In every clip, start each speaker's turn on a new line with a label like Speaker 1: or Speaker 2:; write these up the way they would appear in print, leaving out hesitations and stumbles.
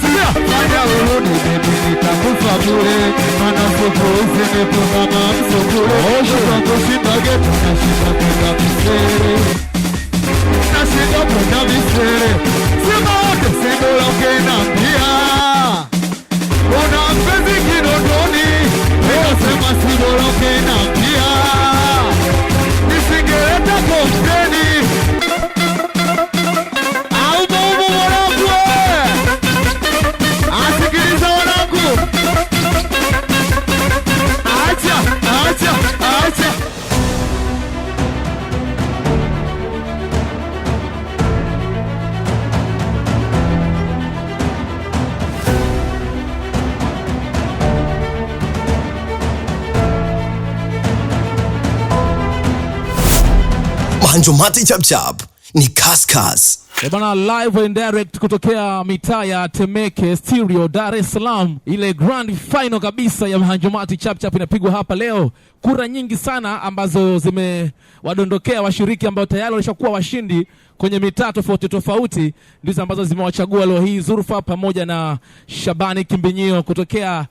Speaker 1: Sikia fanya urudi nitakufa bure mana fukuzi nipo mama msukule Kwa kushinda getu nashinda kwenda misere Nashinda kwenda misere Sima wote sindoloke na mpia Una mpenzi kinondoni Sema sindoloke na mpia Nisingeleta kompleni
Speaker 2: Mahanjumati Chap Chap ni Kaskas.
Speaker 1: Bana live and direct kutokea mitaa ya Temeke Stereo Dar es Salaam. Ile grand final kabisa ya Mahanjumati Chap Chap inapigwa hapa leo. Kura nyingi sana ambazo zimewadondokea washiriki ambao tayari walishakuwa washindi kwenye mitaa tofauti tofauti ndizo ambazo zimewachagua leo hii Zulfa pamoja na Shabani Kimbinyio kutokea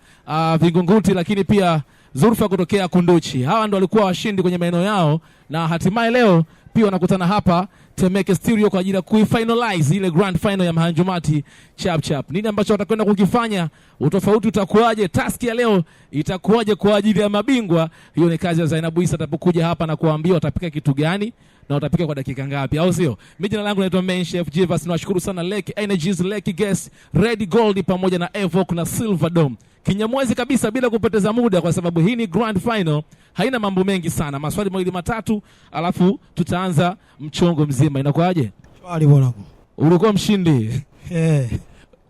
Speaker 1: Vingunguti, lakini pia Zulfa kutokea Kunduchi. Hawa ndio walikuwa washindi kwenye maeneo yao na hatimaye leo pia wanakutana hapa Temeke Stereo kwa ajili ya kuifinalize ile grand final ya Mahanjumati Chap Chap. Nini ambacho watakwenda kukifanya? Utofauti utakuwaje? Task ya leo itakuwaje kwa ajili ya mabingwa? Hiyo ni kazi ya Zainabu Isa atapokuja hapa na kuambia watapika kitu gani na watapika kwa dakika ngapi, au sio? Mimi jina langu naitwa Main Chef Jivas. Nawashukuru sana Lake Energies, Lake Gas, Red Gold pamoja na Evoke na Silver Dome. Kinyamwezi kabisa bila kupoteza muda kwa sababu hii ni grand final. Haina mambo mengi sana. Maswali mawili matatu alafu tutaanza mchongo mzima. Inakuaje?
Speaker 3: Swali bwana.
Speaker 1: Ulikuwa mshindi.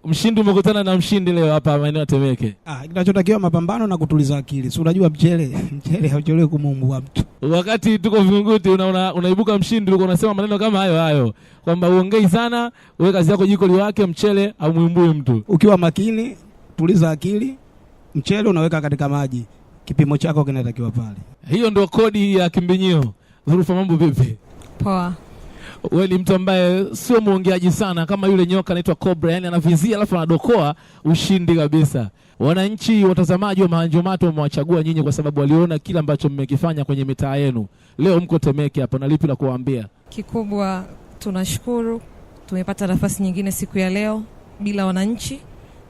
Speaker 1: Mshindi umekutana na mshindi leo hapa maeneo ya Temeke.
Speaker 3: Kinachotakiwa mapambano na kutuliza akili. Si unajua mchele hauchelewi kumuumbua mtu.
Speaker 1: Wakati tuko Vingunguti unaibuka mshindi ulikuwa unasema maneno kama hayo kwamba uongei sana, wewe kazi yako jiko liwake, mchele au muimbue mtu.
Speaker 3: Ukiwa makini, tuliza akili, mchele unaweka katika maji. Kipimo chako kinatakiwa pale.
Speaker 1: Hiyo ndio kodi ya Kimbinyio. Zulfa, mambo vipi?
Speaker 4: Poa.
Speaker 1: Wewe ni mtu ambaye sio muongeaji sana kama yule nyoka anaitwa Cobra, yani anavizia alafu anadokoa ushindi kabisa. Wananchi watazamaji wa Mahanjumati wamewachagua nyinyi kwa sababu waliona kila ambacho mmekifanya kwenye mitaa yenu. Leo mko Temeke hapa, na lipi la kuwaambia?
Speaker 4: Kikubwa tunashukuru tumepata nafasi nyingine siku ya leo. Bila wananchi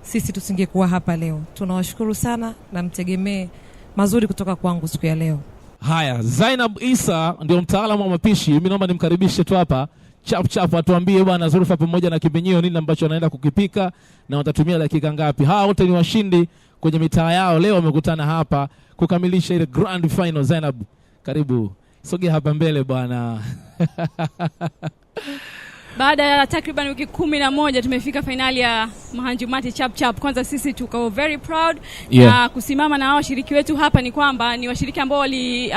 Speaker 4: sisi tusingekuwa hapa leo. Tunawashukuru sana na mtegemee mazuri kutoka kwangu siku ya leo.
Speaker 1: Haya, Zainab Isa ndio mtaalamu wa mapishi. Mimi naomba nimkaribishe tu hapa Chap Chap atuambie bwana Zulfa pamoja na Kimbinyio nini ambacho anaenda kukipika na watatumia dakika ngapi. Hawa wote ni washindi kwenye mitaa yao, leo wamekutana hapa kukamilisha ile grand final. Zainab, karibu. Sogea hapa mbele bwana.
Speaker 5: Baada ya takriban wiki 11 tumefika finali ya Mahanjumati Chap Chap. Kwanza sisi tuko very proud na kusimama na hao washiriki wetu hapa. Ni kwamba ni washiriki ambao wali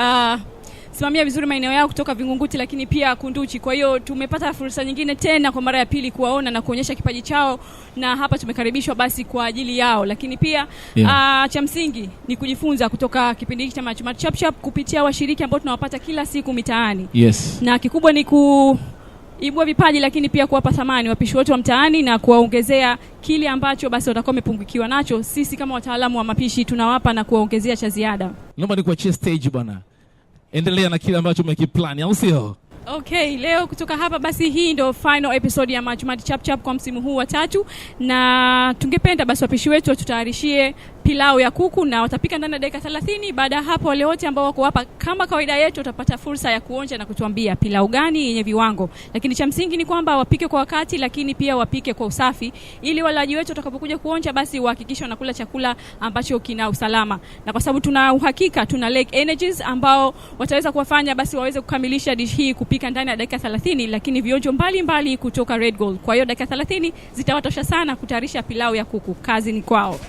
Speaker 5: simamia vizuri maeneo yao kutoka Vingunguti lakini pia Kunduchi. Kwa hiyo tumepata fursa nyingine tena kwa mara ya pili kuwaona na kuonyesha kipaji chao, na hapa tumekaribishwa basi kwa ajili yao. Lakini pia cha msingi ni kujifunza kutoka kipindi hiki cha Mahanjumati Chap Chap kupitia washiriki ambao tunawapata kila siku mitaani. Na kikubwa ni ibua vipaji lakini pia kuwapa thamani wapishi wote wa mtaani na kuwaongezea kile ambacho basi watakuwa wamepungukiwa nacho. Sisi kama wataalamu wa mapishi tunawapa na kuwaongezea cha ziada.
Speaker 1: Naomba nikuachie stage bwana. Endelea na kile ambacho umekiplan, au sio?
Speaker 5: Okay, leo kutoka hapa basi hii ndio final episode ya Mahanjumati Chap Chap kwa msimu huu wa 3, na tungependa basi wapishi wetu watutayarishie pilau ya kuku na watapika ndani ya dakika 30. Baada ya hapo wale wote ambao wako hapa kama kawaida yetu watapata fursa ya kuonja na kutuambia pilau gani yenye viwango. Lakini cha msingi ni kwamba wapike kwa wakati lakini pia wapike kwa usafi ili walaji wetu watakapokuja kuonja basi wahakikishe wanakula chakula ambacho kina usalama. Na kwa sababu tuna uhakika tuna Lake Energies ambao wataweza kuwafanya basi waweze kukamilisha dish hii kupika ndani ya dakika 30 lakini vionjo mbali kutoka Red Gold. Kwa hiyo dakika 30 zitawatosha sana kutayarisha pilau ya kuku. Kazi ni kwao.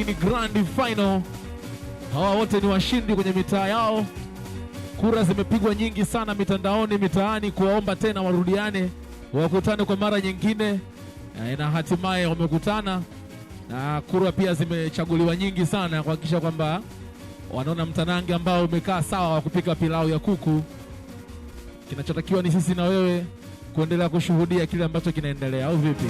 Speaker 1: ni grand final. Hawa wote ni washindi kwenye mitaa yao. Kura zimepigwa nyingi sana mitandaoni, mitaani kuwaomba tena warudiane, wakutane kwa mara nyingine, na hatimaye wamekutana, na kura pia zimechaguliwa nyingi sana kuhakikisha kwamba wanaona mtanange ambao umekaa sawa wa kupika pilau ya kuku. Kinachotakiwa ni sisi na wewe kuendelea kushuhudia kile ambacho kinaendelea, au vipi?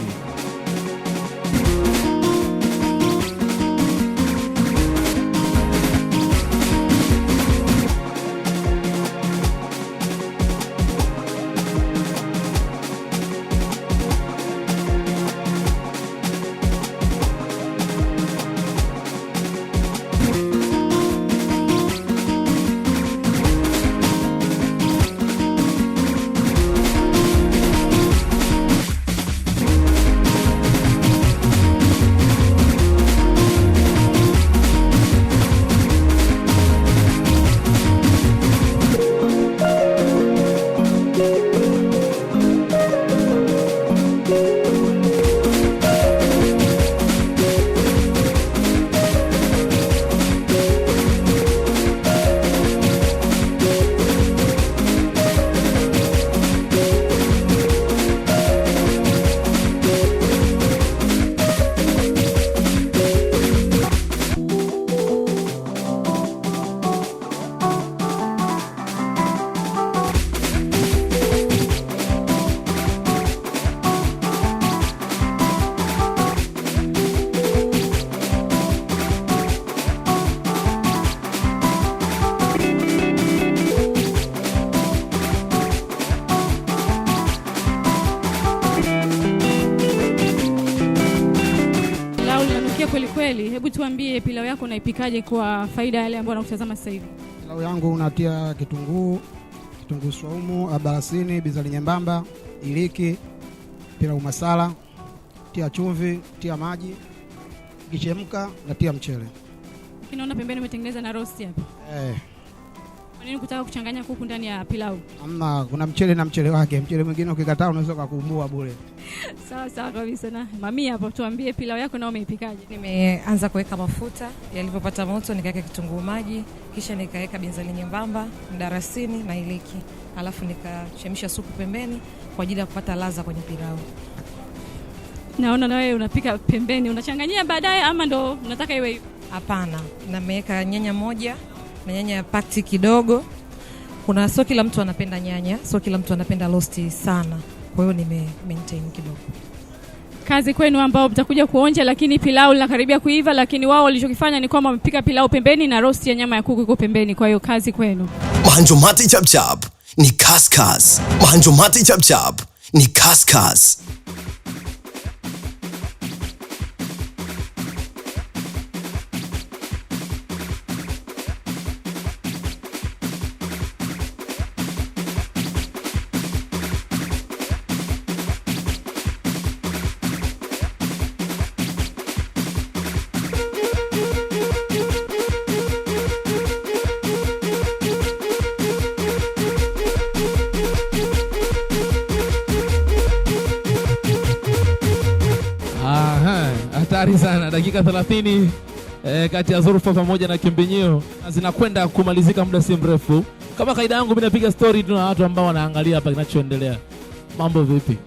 Speaker 5: Kweli kweli, hebu tuambie pilau yako unaipikaje kwa faida yale ambao wanakutazama sasa hivi?
Speaker 3: Pilau yangu unatia kitunguu saumu, abalasini, bizari nyembamba, iliki, pilau masala, tia chumvi, tia maji, kichemka natia mchele.
Speaker 5: Kinaona pembeni umetengeneza na roast hapa. Kwa nini kutaka kuchanganya kuku ndani ya pilau?
Speaker 3: Hamna, kuna mchele na mchele wake. Mchele mwingine ukikataa unaweza kukumbua bure.
Speaker 5: Sawa sawa kabisa. Na mami hapo tuambie pilau yako na umeipikaje?
Speaker 4: Nimeanza kuweka mafuta, yalipopata moto nikaweka kitunguu maji, kisha nikaweka binzari nyembamba, mdarasini na iliki. Alafu nikachemsha supu pembeni kwa ajili ya kupata ladha kwenye pilau.
Speaker 5: Naona na wewe unapika pembeni, unachanganyia baadaye ama ndo unataka iwe hivyo?
Speaker 4: Hapana, nimeweka nyanya moja na nyanya ya pakti kidogo. Kuna sio kila mtu anapenda nyanya, sio kila mtu anapenda roast sana. Kwa hiyo nime maintain kidogo.
Speaker 5: Kazi kwenu ambao mtakuja kuonja, lakini pilau linakaribia kuiva, lakini wao walichokifanya ni kwamba wamepika pilau pembeni na roast ya nyama ya kuku iko pembeni. Kwa hiyo kazi kwenu.
Speaker 2: Mahanjumati Chap Chap ni kaskas. Mahanjumati Chap Chap ni kaskas.
Speaker 1: Hatari sana, dakika 30 kati ya Zulfa pamoja na Kimbinyio zinakwenda kumalizika muda si mrefu. Kama kaida yangu mimi napiga story tu na watu ambao wanaangalia hapa kinachoendelea. Mambo vipi?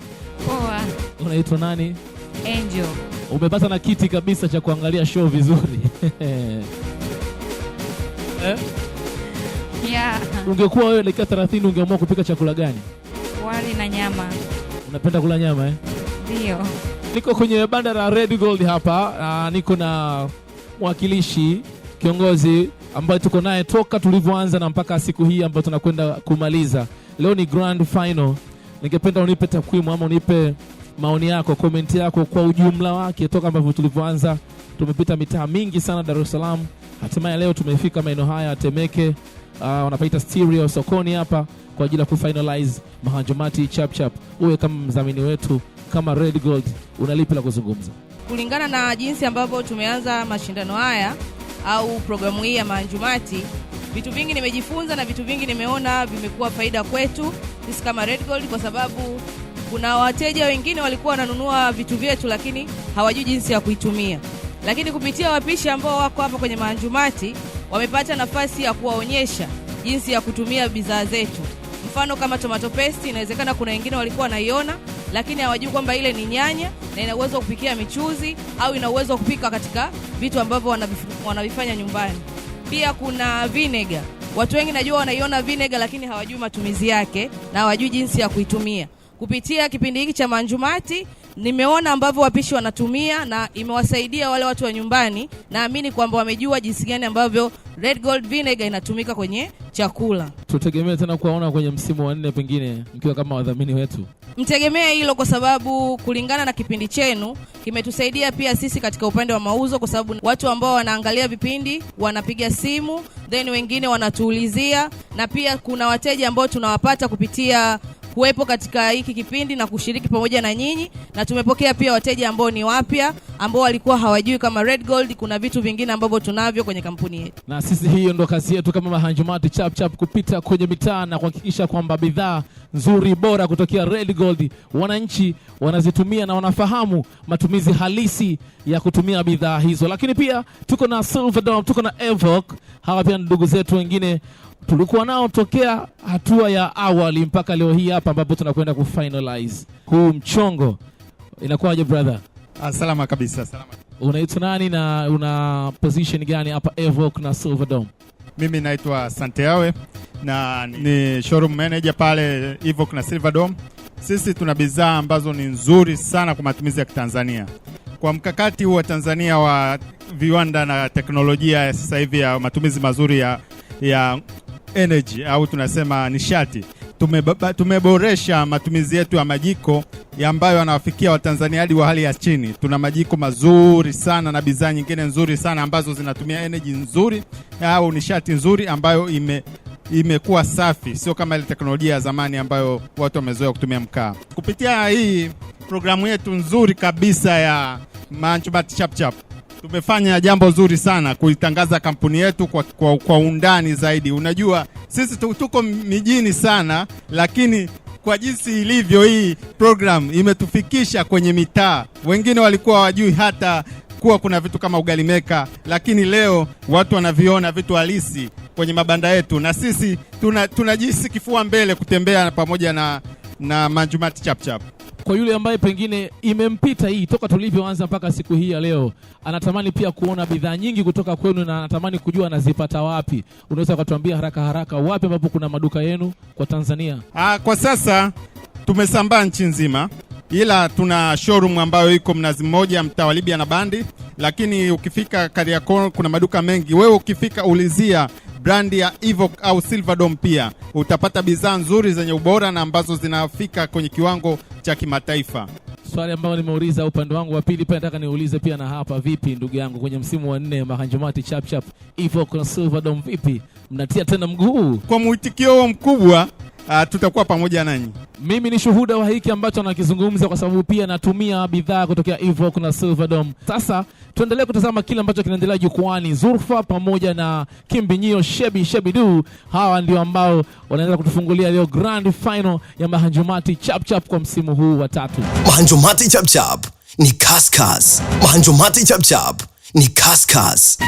Speaker 6: Poa.
Speaker 1: Unaitwa nani?
Speaker 6: Angel.
Speaker 1: Umepata na kiti kabisa cha kuangalia show vizuri.
Speaker 6: Yeah.
Speaker 1: Ungekuwa wewe dakika 30 ungeamua kupika chakula gani?
Speaker 6: Wali na nyama.
Speaker 1: Unapenda kula nyama
Speaker 6: Ndio.
Speaker 1: Niko kwenye banda la Red Gold hapa, niko na mwakilishi kiongozi ambaye tuko naye toka tulivyoanza na mpaka siku hii ambayo tunakwenda kumaliza. Leo ni grand final. Ningependa unipe takwimu ama unipe maoni yako, comment yako kwa ujumla wake toka ambavyo tulivyoanza. Tumepita mitaa mingi sana Dar es Salaam. Hatimaye leo tumefika maeneo haya Temeke, wanapaita Stereo sokoni hapa kwa ajili ya kufinalize Mahanjumati Chap Chap. Uwe kama mdhamini wetu, kama Red Gold, unalipi la kuzungumza?
Speaker 7: Kulingana na jinsi ambavyo tumeanza mashindano haya au programu hii ya Mahanjumati, vitu vingi nimejifunza na vitu vingi nimeona vimekuwa faida kwetu sisi kama Red Gold, kwa sababu kuna wateja wengine walikuwa wananunua vitu vyetu lakini hawajui jinsi ya kuitumia. lakini kupitia wapishi ambao wako hapa kwenye mahanjumati wamepata nafasi ya kuwaonyesha jinsi ya kutumia bidhaa zetu. Mfano kama tomato paste, inawezekana kuna wengine walikuwa wanaiona lakini hawajui kwamba ile ni nyanya na ina uwezo wa kupikia michuzi au ina uwezo wa kupika katika vitu ambavyo wanavifanya nyumbani. Pia kuna vinegar. Watu wengi najua wanaiona vinegar lakini hawajui matumizi yake na hawajui jinsi ya kuitumia. Kupitia kipindi hiki cha mahanjumati nimeona ambavyo wapishi wanatumia na imewasaidia wale watu wa nyumbani. Naamini kwamba wamejua jinsi gani ambavyo Red Gold Vinegar inatumika kwenye chakula.
Speaker 1: Tutegemea tena kuwaona kwenye msimu wa 4 pengine mkiwa kama wadhamini wetu.
Speaker 7: Mtegemea hilo kwa sababu kulingana na kipindi chenu kimetusaidia pia sisi katika upande wa mauzo, kwa sababu watu ambao wanaangalia vipindi wanapiga simu, then wengine wanatuulizia, na pia kuna wateja ambao tunawapata kupitia kuwepo katika hiki kipindi na kushiriki pamoja na nyinyi, na tumepokea pia wateja ambao ni wapya ambao walikuwa hawajui kama Red Gold kuna vitu vingine ambavyo tunavyo kwenye kampuni yetu.
Speaker 1: Na sisi hiyo ndo kazi yetu kama Mahanjumati Chap Chap, kupita kwenye mitaa na kuhakikisha kwamba bidhaa nzuri bora kutokea Red Gold wananchi wanazitumia na wanafahamu matumizi halisi ya kutumia bidhaa hizo. Lakini pia tuko na Silverdome, tuko na Evoque, hawa pia ndugu zetu wengine tulikuwa nao tokea hatua ya awali mpaka leo hii hapa ambapo tunakwenda kufinalize huu mchongo. Inakuwaje brother?
Speaker 8: Salama kabisa, salama.
Speaker 1: Unaitwa nani na una position gani hapa Evoque na Silverdome?
Speaker 8: Mimi naitwa Santiawe na ni showroom manager pale Evoque na Silverdome. Sisi tuna bidhaa ambazo ni nzuri sana kwa matumizi ya Tanzania. Kwa mkakati huu wa Tanzania wa viwanda na teknolojia sasa hivi ya matumizi mazuri ya energy au tunasema nishati, tumeboresha matumizi yetu ya majiko ambayo yanawafikia Watanzania hadi wa hali ya chini. Tuna majiko mazuri sana na bidhaa nyingine nzuri sana ambazo zinatumia energy nzuri au nishati nzuri ambayo imekuwa safi, sio kama ile teknolojia ya zamani ambayo watu wamezoea kutumia mkaa. Kupitia hii programu yetu nzuri kabisa ya Mahanjumati Chap Chap, tumefanya jambo zuri sana kuitangaza kampuni yetu kwa undani zaidi. Unajua sisi tuko mijini sana, lakini kwa jinsi ilivyo hii program imetufikisha kwenye mitaa. Wengine walikuwa hawajui hata kuwa kuna vitu kama ugali meka, lakini leo watu wanaviona vitu halisi kwenye mabanda yetu, na sisi tunajisi kifua mbele kutembea pamoja na Mahanjumati Chap Chap.
Speaker 1: Kwa yule ambaye pengine imempita hii toka tulivyoanza mpaka siku hii ya leo, anatamani pia kuona bidhaa nyingi kutoka kwenu na anatamani kujua anazipata wapi, unaweza kutuambia haraka wapi ambapo kuna maduka yenu kwa Tanzania?
Speaker 8: Kwa sasa tumesambaa nchi nzima, ila tuna showroom ambayo iko Mnazi Mmoja, mtaa wa Libya na Bandi, lakini ukifika Kariakoo kuna maduka mengi. Wewe ukifika ulizia brandi ya Evoque au Silverdome, pia utapata bidhaa nzuri zenye ubora na ambazo zinafika kwenye kiwango cha kimataifa.
Speaker 1: Swali ambalo nimeuliza upande wangu wa pili, pia nataka niulize pia na hapa. Vipi ndugu yangu, kwenye msimu wa 4 Mahanjumati Chap Chap, Evoque na Silverdome, vipi mnatia tena mguu?
Speaker 8: Kwa mwitikio mkubwa tutakuwa pamoja nanyi.
Speaker 1: Mimi ni shuhuda wa hiki ambacho nakizungumza kwa sababu pia natumia bidhaa kutokea Evoque na Silverdome. Sasa tuendelee kutazama kile ambacho kinaendelea jukwani. Zulfa pamoja na Kimbinyio Shebidu, hawa ndio ambao wanaanza kutufungulia leo grand final ya Mahanjumati Chap Chap kwa msimu huu wa 3.
Speaker 2: Mahanjumati Chap Chap ni kaskas. Mahanjumati Chap Chap ni kaskas.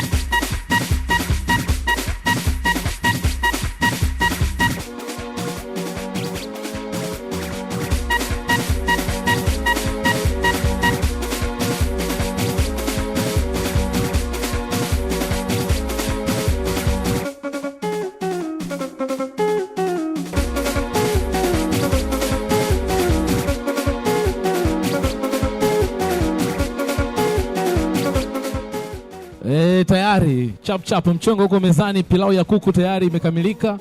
Speaker 1: Tayari Chap Chap mchongo huko mezani, pilau ya kuku tayari imekamilika.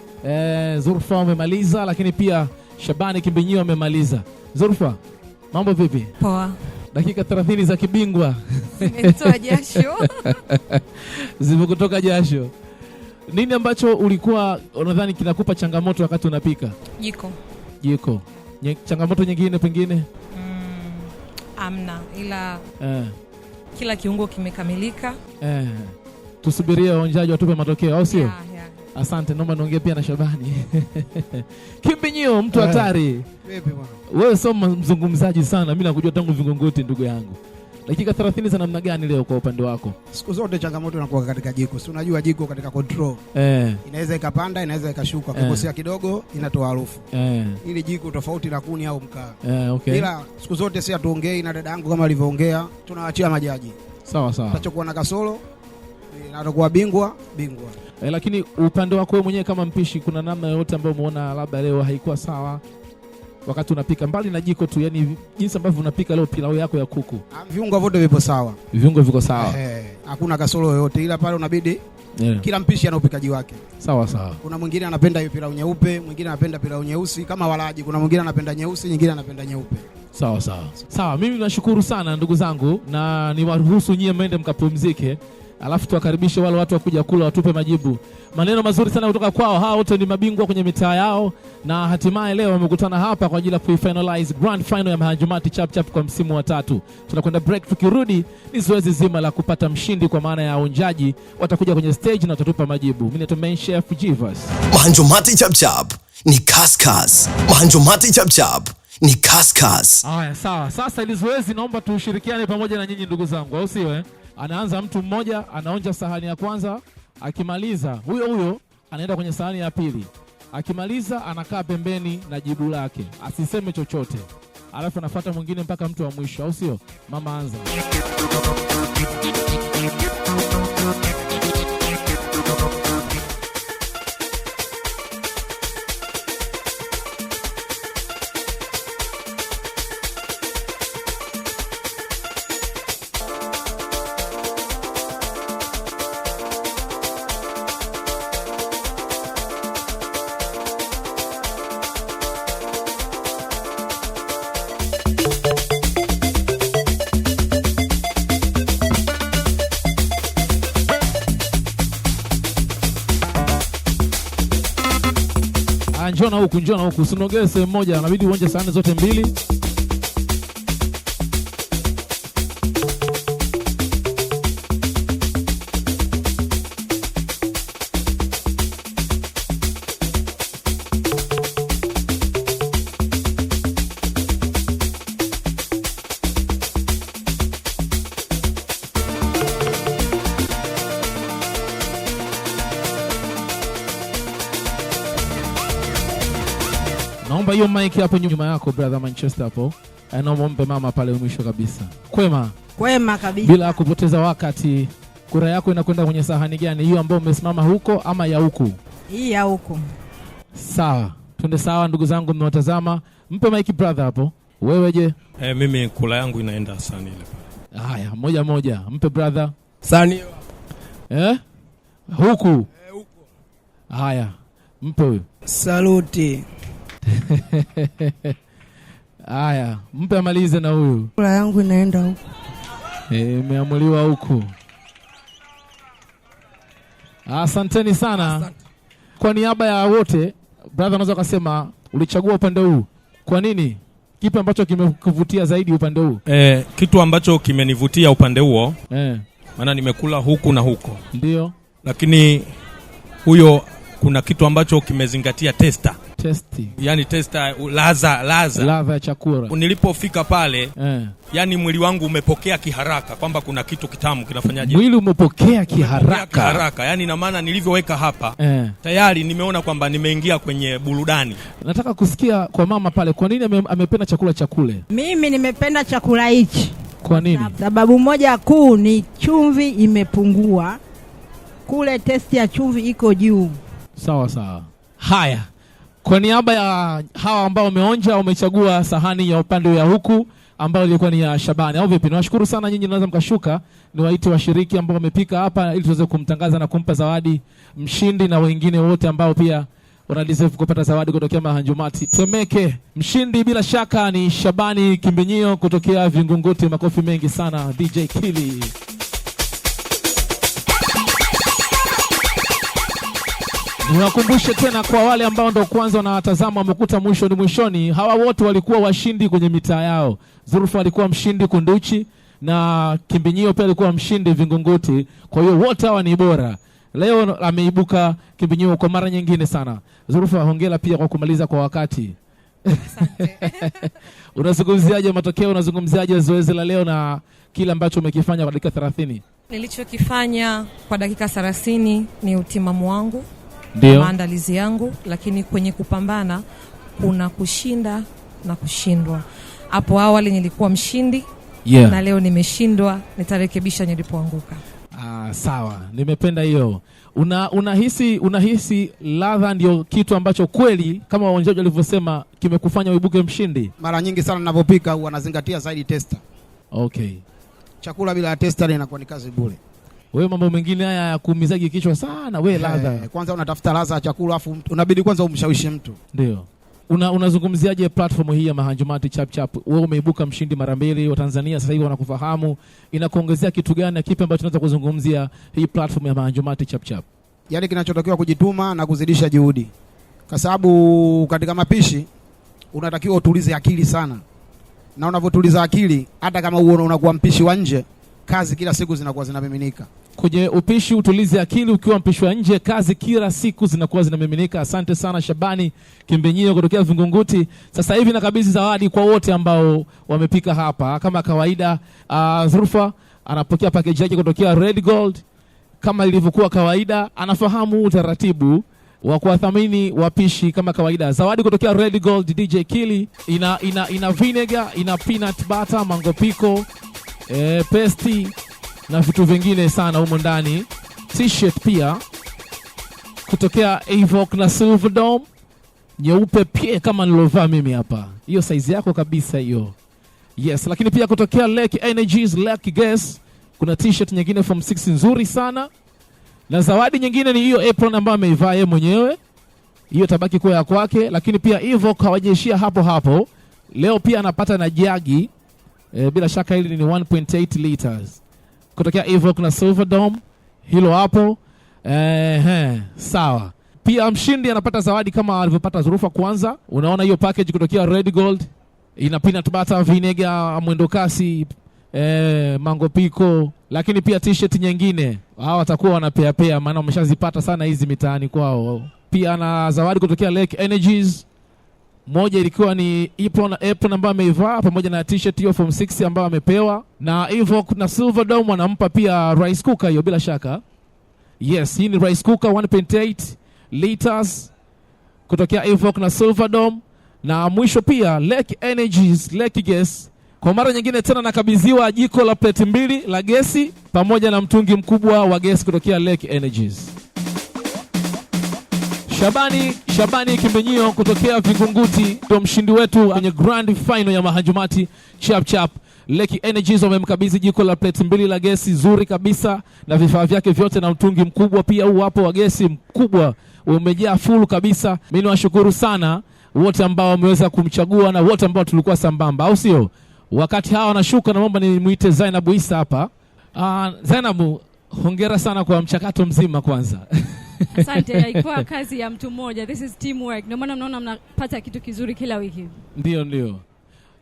Speaker 1: Zulfa amemaliza, lakini pia Shabani Kimbinyio amemaliza. Zulfa, mambo vipi?
Speaker 4: Poa.
Speaker 1: Dakika 30 za kibingwa.
Speaker 4: Nimetoa jasho.
Speaker 1: Zimekutoka jasho. Nini ambacho ulikuwa unadhani kinakupa changamoto wakati unapika? Jiko. Changamoto nyingine pengine?
Speaker 4: Amna, ila kila kiungo kimekamilika.
Speaker 1: Tusubirie waonjaji watupe matokeo, au sio?
Speaker 4: Yeah.
Speaker 1: Asante, naomba niongee pia na Shabani. Kimbinyio, mtu hatari.
Speaker 3: Vipi bwana?
Speaker 1: Wewe sio mzungumzaji sana, mimi nakujua tangu Vingunguti ndugu yangu. Dakika 30 za namna gani leo kwa upande wako?
Speaker 3: Siku zote changamoto inakuwa katika jiko. Si unajua jiko katika control. Inaweza ikapanda, inaweza ikashuka. Kukosea kidogo inatoa harufu. Ili jiko tofauti na kuni au mkaa.
Speaker 1: Okay.
Speaker 3: Ila siku zote si atuongei na dada yangu kama alivyoongea, tunawaachia majaji.
Speaker 1: Sawa.
Speaker 3: Tutachokuwa na kasoro na atakuwa bingwa.
Speaker 1: Lakini upande wako wewe mwenyewe kama mpishi, kuna namna yoyote ambayo umeona labda leo haikuwa sawa wakati unapika, mbali na jiko tu, yani jinsi ambavyo unapika leo pilau yako ya kuku?
Speaker 3: Viungo vyote vipo sawa.
Speaker 1: Viungo viko sawa.
Speaker 3: Hakuna kasoro yoyote, ila pale unabidi kila mpishi ana upikaji wake.
Speaker 1: Sawa.
Speaker 3: Kuna mwingine anapenda hiyo pilau nyeupe, mwingine anapenda pilau nyeusi kama walaji. Kuna mwingine anapenda nyeusi, nyingine anapenda nyeupe.
Speaker 1: Sawa, mimi nashukuru sana ndugu zangu, na niwaruhusu nyie mwende mkapumzike. Alafu tuwakaribishe wale watu wakuja kula watupe majibu. Maneno mazuri sana kutoka kwao. Hao wote ni mabingwa kwenye mitaa yao, na hatimaye leo wamekutana hapa kwa ajili ya kufinalize grand final ya Mahanjumati Chap Chap kwa msimu wa 3. Tunakwenda break, tukirudi ni zoezi zima la kupata mshindi kwa maana ya onjaji watakuja kwenye stage na watatupa majibu. Mimi ni main chef Jivas.
Speaker 2: Mahanjumati Chap Chap ni kaskas. Mahanjumati Chap Chap ni kaskas.
Speaker 1: Haya, sawa. Sasa ili zoezi naomba tushirikiane pamoja na nyinyi ndugu zangu, au siwe? Anaanza mtu mmoja, anaonja sahani ya kwanza, akimaliza huyo anaenda kwenye sahani ya pili. Akimaliza anakaa pembeni na jibu lake, asiseme chochote. Alafu anafuata mwingine mpaka mtu wa mwisho, au sio? Mama anza. Njona huku, usinogee sehemu moja, inabidi uonje sahani zote mbili. Naomba hiyo mic hapo nyuma yako brother Manchester hapo. Naomba mpe mama pale mwisho kabisa. Kwema kabisa. Bila kupoteza wakati, kura yako inakwenda kwenye sahani gani? Hiyo ambayo umesimama huko ama ya huku?
Speaker 9: Hii ya huku.
Speaker 1: Sawa. Twende sawa ndugu zangu mnawatazama. Mpe mic brother hapo. Wewe je?
Speaker 10: Mimi kula yangu inaenda sahani ile pale.
Speaker 1: Haya, moja. Mpe brother.
Speaker 10: Sahani
Speaker 1: huku.
Speaker 10: Huku.
Speaker 1: Haya. Mpe huyo.
Speaker 9: Saluti.
Speaker 1: Haya, mpe amalize na huyu.
Speaker 9: Kula yangu inaenda huku.
Speaker 1: Imeamuliwa huku. Asanteni sana. Asante. Kwa niaba ya wote, brother unaweza kusema ulichagua upande huu. Kwa nini? Kipi ambacho kimekuvutia zaidi upande huu?
Speaker 10: Kitu ambacho kimenivutia upande huo. Maana nimekula huku na huko.
Speaker 1: Ndio.
Speaker 10: Lakini huyo kuna kitu ambacho kimezingatia testa. Yani testa, ladha
Speaker 1: ya chakula.
Speaker 10: Nilipofika pale, yani mwili wangu umepokea kiharaka kwamba kuna kitu kitamu kinafanyaje.
Speaker 1: Mwili umepokea kiharaka.
Speaker 10: Yani na maana nilivyoweka hapa, tayari nimeona kwamba nimeingia kwenye burudani.
Speaker 1: Nataka kusikia kwa mama pale, kwa nini amependa chakula cha kule?
Speaker 9: Mimi nimependa chakula hichi.
Speaker 1: Kwa nini?
Speaker 9: Sababu moja kuu ni chumvi imepungua. Kule testi ya chumvi iko juu.
Speaker 1: Sawa. Haya. Kwa niaba ya hawa ambao wameonja, wamechagua sahani ya upande ya huku ambao ilikuwa ni ya Shabani, au vipi? Nawashukuru sana nyinyi, naweza mkashuka niwaite washiriki ambao wamepika hapa ili tuweze kumtangaza na kumpa zawadi mshindi, na wengine wote ambao pia wana deserve kupata zawadi kutokea Mahanjumati Temeke. Mshindi bila shaka ni Shabani Kimbinyio kutokea Vingunguti. Makofi mengi sana DJ Kili. Niwakumbushe tena kwa wale ambao ndo kwanza wanawatazama wamekuta mwishoni, hawa wote walikuwa washindi kwenye mitaa yao. Zurufa alikuwa mshindi Kunduchi na Kimbinyio pia alikuwa mshindi Vingunguti. Kwa hiyo wote hawa ni bora. Leo ameibuka Kimbinyio kwa mara nyingine sana. Zurufa, hongera pia kwa kumaliza kwa wakati. Asante. Unazungumziaje matokeo, unazungumziaje zoezi la leo, na kile ambacho umekifanya kwa dakika 30?
Speaker 4: Nilichokifanya kwa dakika 30 ni utimamu wangu, maandalizi yangu, lakini kwenye kupambana kuna kushinda na kushindwa. Hapo awali nilikuwa mshindi, na leo nimeshindwa, nitarekebisha nilipoanguka.
Speaker 1: Sawa, nimependa hiyo. Unahisi ladha ndio kitu ambacho kweli kama waonjaji walivyosema kimekufanya uibuke mshindi?
Speaker 3: Mara nyingi sana ninapopika huwa nazingatia zaidi tester.
Speaker 1: Okay.
Speaker 3: Chakula bila tester inakuwa ni kazi bure.
Speaker 1: Wewe mambo mengine haya ya kuumizaji kichwa sana, wewe ladha.
Speaker 3: Kwanza unatafuta ladha ya chakula afu unabidi kwanza umshawishi mtu.
Speaker 1: Ndio. Unazungumziaje platform hii ya Mahanjumati Chap Chap? Wewe umeibuka mshindi mara 2, wa Tanzania sasa hivi wanakufahamu. Inakuongezea kitu gani na kipi ambacho tunaweza kuzungumzia hii platform ya Mahanjumati Chap Chap?
Speaker 3: Yaani kinachotakiwa kujituma na kuzidisha juhudi. Kwa sababu katika mapishi unatakiwa utulize akili sana. Na unavyotuliza akili, hata kama unakuwa mpishi wa nje, kazi kila siku zinakuwa zinamiminika.
Speaker 1: Kwenye upishi utulize akili, ukiwa mpishi wa nje kazi kila siku zinakuwa zinamiminika. Asante sana Shabani Kimbenyio kutokea Vingunguti. Sasa hivi nakabidhi zawadi kwa wote ambao wamepika hapa. Kama kawaida, Zulfa anapokea package yake kutokea Red Gold. Kama ilivyokuwa kawaida, anafahamu utaratibu wa kuwathamini wapishi kama kawaida. Zawadi kutokea Red Gold DJ Kili ina vinegar, ina peanut butter, mango pico, pesti na vitu vingine sana humo ndani. T-shirt pia kutokea Evoke na Silverdome, nyeupe pia kama nilovaa mimi hapa. Hiyo size yako kabisa hiyo. Yes, lakini pia kutokea Lake Energies, Lake Gas, kuna t-shirt nyingine from 6 nzuri sana. Na zawadi nyingine ni hiyo apron ambayo ameivaa yeye mwenyewe. Hiyo tabaki kwa ya kwake, lakini pia Evoke hawajaishia hapo. Leo pia anapata na jagi. Bila shaka hili ni 1.8 liters. Kutokea Evoke na Silverdome, hilo hapo. Sawa. Pia mshindi anapata zawadi kama alivyopata Zurufa kwanza. Unaona hiyo package kutokea Red Gold. Ina peanut butter, vinegar, mwendo kasi, mango pico, lakini pia t-shirt nyingine. Hao watakuwa wanapea maana wameshazipata sana hizi mitaani kwao. Pia na zawadi kutokea Lake Energies. Moja ilikuwa ni apron ambayo ameivaa pamoja na t-shirt hiyo from 6 ambayo amepewa. Na Evoke na Silverdome wanampa pia rice cooker hiyo bila shaka. Yes, hii ni rice cooker 1.8 liters kutokea Evoke na Silverdome. Na mwisho pia Lake Energies, Lake Gas. Kwa mara nyingine tena nakabidhiwa jiko la plate 2 la gesi pamoja na mtungi mkubwa wa gesi kutokea Lake Energies. Shabani Kimbenyio kutokea Vingunguti ndo mshindi wetu kwenye grand final ya Mahanjumati Chap Chap. Lake Energies wamemkabidhi jiko la plate 2 la gesi zuri kabisa na vifaa vyake vyote na mtungi mkubwa pia huu hapo wa gesi mkubwa umejaa full kabisa. Mimi nawashukuru sana wote ambao wameweza kumchagua na wote ambao tulikuwa sambamba, au sio? Wakati hawa wanashuka naomba nimuite Zainab Isa hapa. Zainab, hongera sana kwa mchakato mzima kwanza.
Speaker 5: Asante, haikuwa kazi ya mtu mmoja. This is teamwork. Ndio maana mnaona mnapata kitu kizuri kila wiki.
Speaker 1: Ndio.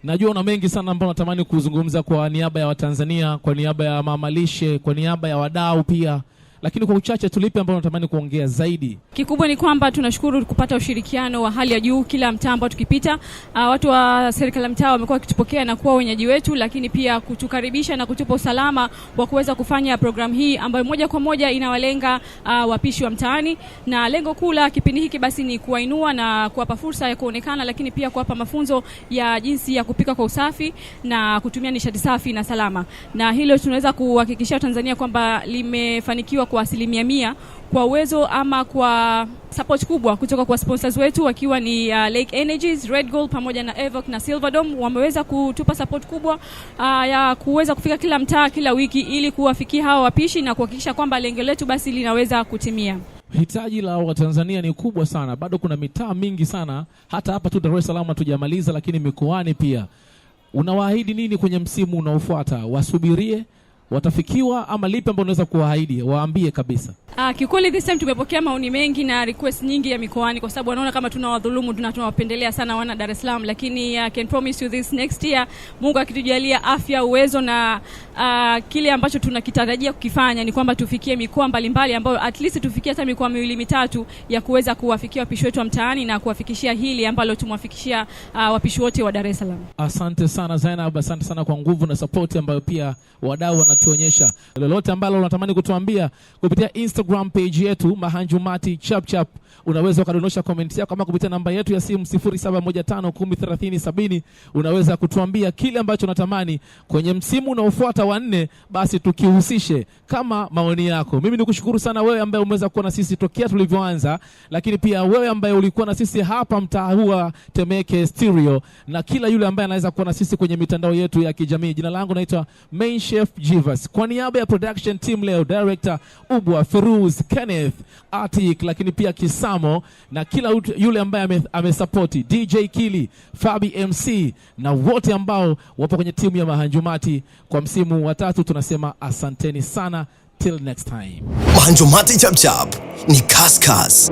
Speaker 1: Najua una mengi sana ambao natamani kuzungumza kwa niaba ya Watanzania, kwa niaba ya mama lishe, kwa niaba ya wadau pia. Lakini kwa uchache tulipe ambao natamani kuongea zaidi.
Speaker 5: Kikubwa ni kwamba tunashukuru kupata ushirikiano wa hali ya juu kila mtaa ambao tukipita. Watu wa serikali ya mtaa wamekuwa wakitupokea na kuwa wenyeji wetu, lakini pia kutukaribisha na kutupa usalama wa kuweza kufanya program hii ambayo moja kwa moja inawalenga wapishi wa mtaani. Na lengo kuu la kipindi hiki basi ni kuwainua na kuwapa fursa ya kuonekana, lakini pia kuwapa mafunzo ya jinsi ya kupika kwa usafi na kutumia nishati safi na salama. Na hilo tunaweza kuhakikishia Tanzania kwamba limefanikiwa kwa 100% kwa uwezo ama kwa support kubwa kutoka kwa sponsors wetu wakiwa ni Lake Energies, Red Gold pamoja na Evoke na Silverdome. Wameweza kutupa support kubwa ya kuweza kufika kila mtaa kila wiki ili kuwafikia hawa wapishi na kuhakikisha kwamba lengo letu basi linaweza kutimia.
Speaker 1: Hitaji la Watanzania ni kubwa sana. Bado kuna mitaa mingi sana, hata hapa tu Dar es Salaam hatujamaliza, lakini mikoani pia. Unawaahidi nini kwenye msimu unaofuata? Wasubirie watafikiwa ama lipi ambalo unaweza kuwaahidi? Waambie kabisa.
Speaker 5: Kiukweli this time tumepokea maoni mengi na request nyingi ya mikoani, kwa sababu wanaona kama tunawadhulumu, tunawapendelea sana wana Dar es Salaam, lakini can promise you this next year, Mungu akitujalia afya, uwezo na kile ambacho tunakitarajia kukifanya ni kwamba tufikie mikoa mbalimbali ambayo at least tufikie hata mikoa 2-3 ya kuweza kuwafikia wapishi wetu wa mtaani na kuwafikishia hili ambalo tumwafikishia wapishi wote wa Dar es Salaam.
Speaker 1: Asante sana Zainab, asante sana kwa nguvu na support ambayo pia wadau wanatuonyesha. Lolote ambalo unatamani kutuambia kupitia Instagram page yetu Mahanjumati Chapchap, unaweza ukadondosha comment yako kama kupitia namba yetu ya simu 0715103070. Unaweza kutuambia kile ambacho unatamani kwenye msimu unaofuata wa 4, basi tukihusishe kama maoni yako. Mimi nikushukuru sana wewe ambaye umeweza kuwa na sisi tokea tulivyoanza, lakini pia wewe ambaye ulikuwa na sisi hapa mtaa huu Temeke Stereo, na kila yule ambaye anaweza kuwa na sisi kwenye mitandao yetu ya kijamii. Jina langu naitwa Main Chef Jivas. Kwa niaba ya production team leo, director Ubwa, Feruz, Kenneth, Atik, lakini pia Kisamo na kila yule ambaye amesupporti, DJ Kili, Fabi MC na wote ambao wapo kwenye timu ya Mahanjumati kwa msimu wa 3, tunasema asanteni sana. Till next time.
Speaker 2: Mahanjumati Chapchap ni Kaskas.